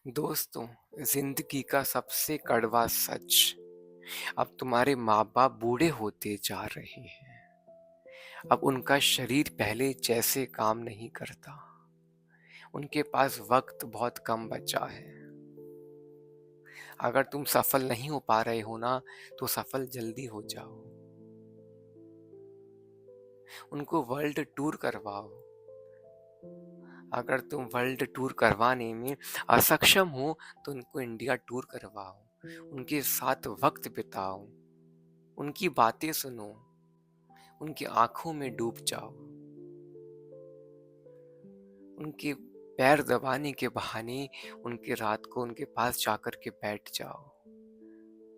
दोस्तों, जिंदगी का सबसे कड़वा सच, अब तुम्हारे माँ बाप बूढ़े होते जा रहे हैं। अब उनका शरीर पहले जैसे काम नहीं करता। उनके पास वक्त बहुत कम बचा है। अगर तुम सफल नहीं हो पा रहे हो ना, तो सफल जल्दी हो जाओ। उनको वर्ल्ड टूर करवाओ। अगर तुम वर्ल्ड टूर करवाने में असक्षम हो, तो उनको इंडिया टूर करवाओ। उनके साथ वक्त बिताओ। उनकी बातें सुनो। उनकी आंखों में डूब जाओ। उनके पैर दबाने के बहाने उनके रात को उनके पास जाकर के बैठ जाओ।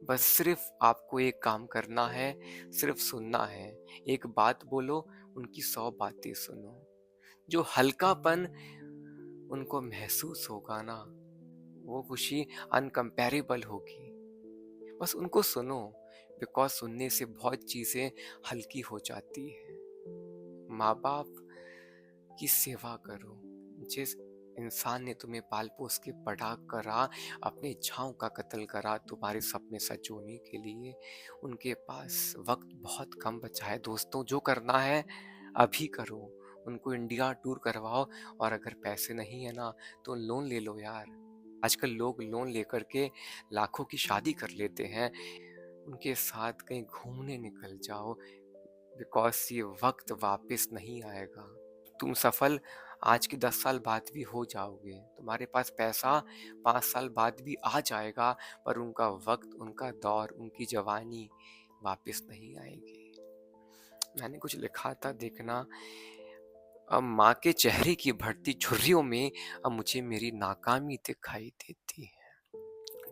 बस सिर्फ आपको एक काम करना है, सिर्फ सुनना है। एक बात बोलो, उनकी 100 बातें सुनो। जो हल्कापन उनको महसूस होगा ना, वो खुशी अनकंपैरेबल होगी। बस उनको सुनो, बिकॉज सुनने से बहुत चीजें हल्की हो जाती है। माँ बाप की सेवा करो। जिस इंसान ने तुम्हें पाल पोस के बड़ा करा, अपनी इच्छाओं का कत्ल करा तुम्हारे सपने सच होने के लिए, उनके पास वक्त बहुत कम बचा है। दोस्तों, जो करना है अभी करो। उनको इंडिया टूर करवाओ। और अगर पैसे नहीं है ना, तो लोन ले लो यार। आजकल लोग लोन लेकर के लाखों की शादी कर लेते हैं। उनके साथ कहीं घूमने निकल जाओ, बिकॉज ये वक्त वापस नहीं आएगा। तुम सफल आज के 10 साल बाद भी हो जाओगे। तुम्हारे पास पैसा 5 साल बाद भी आ जाएगा, पर उनका वक्त, उनका दौर, उनकी जवानी वापस नहीं आएगी। मैंने कुछ लिखा था, देखना। अब माँ के चेहरे की बढ़ती झुर्रियों में अब मुझे मेरी नाकामी दिखाई देती है।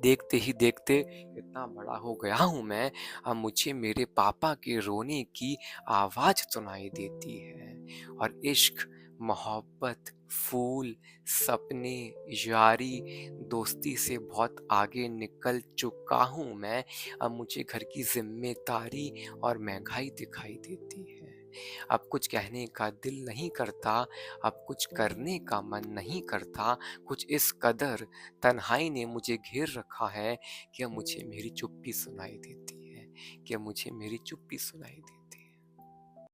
देखते ही देखते कितना बड़ा हो गया हूँ मैं। अब मुझे मेरे पापा के रोने की आवाज सुनाई देती है। और इश्क, मोहब्बत, फूल, सपने, यारी, दोस्ती से बहुत आगे निकल चुका हूँ मैं। अब मुझे घर की जिम्मेदारी और महंगाई दिखाई देती है। अब कुछ कहने का दिल नहीं करता। अब कुछ करने का मन नहीं करता। कुछ इस कदर तन्हाई ने मुझे घेर रखा है कि अब मुझे मेरी चुप्पी सुनाई देती है। कि अब मुझे मेरी चुप्पी सुनाई देती है।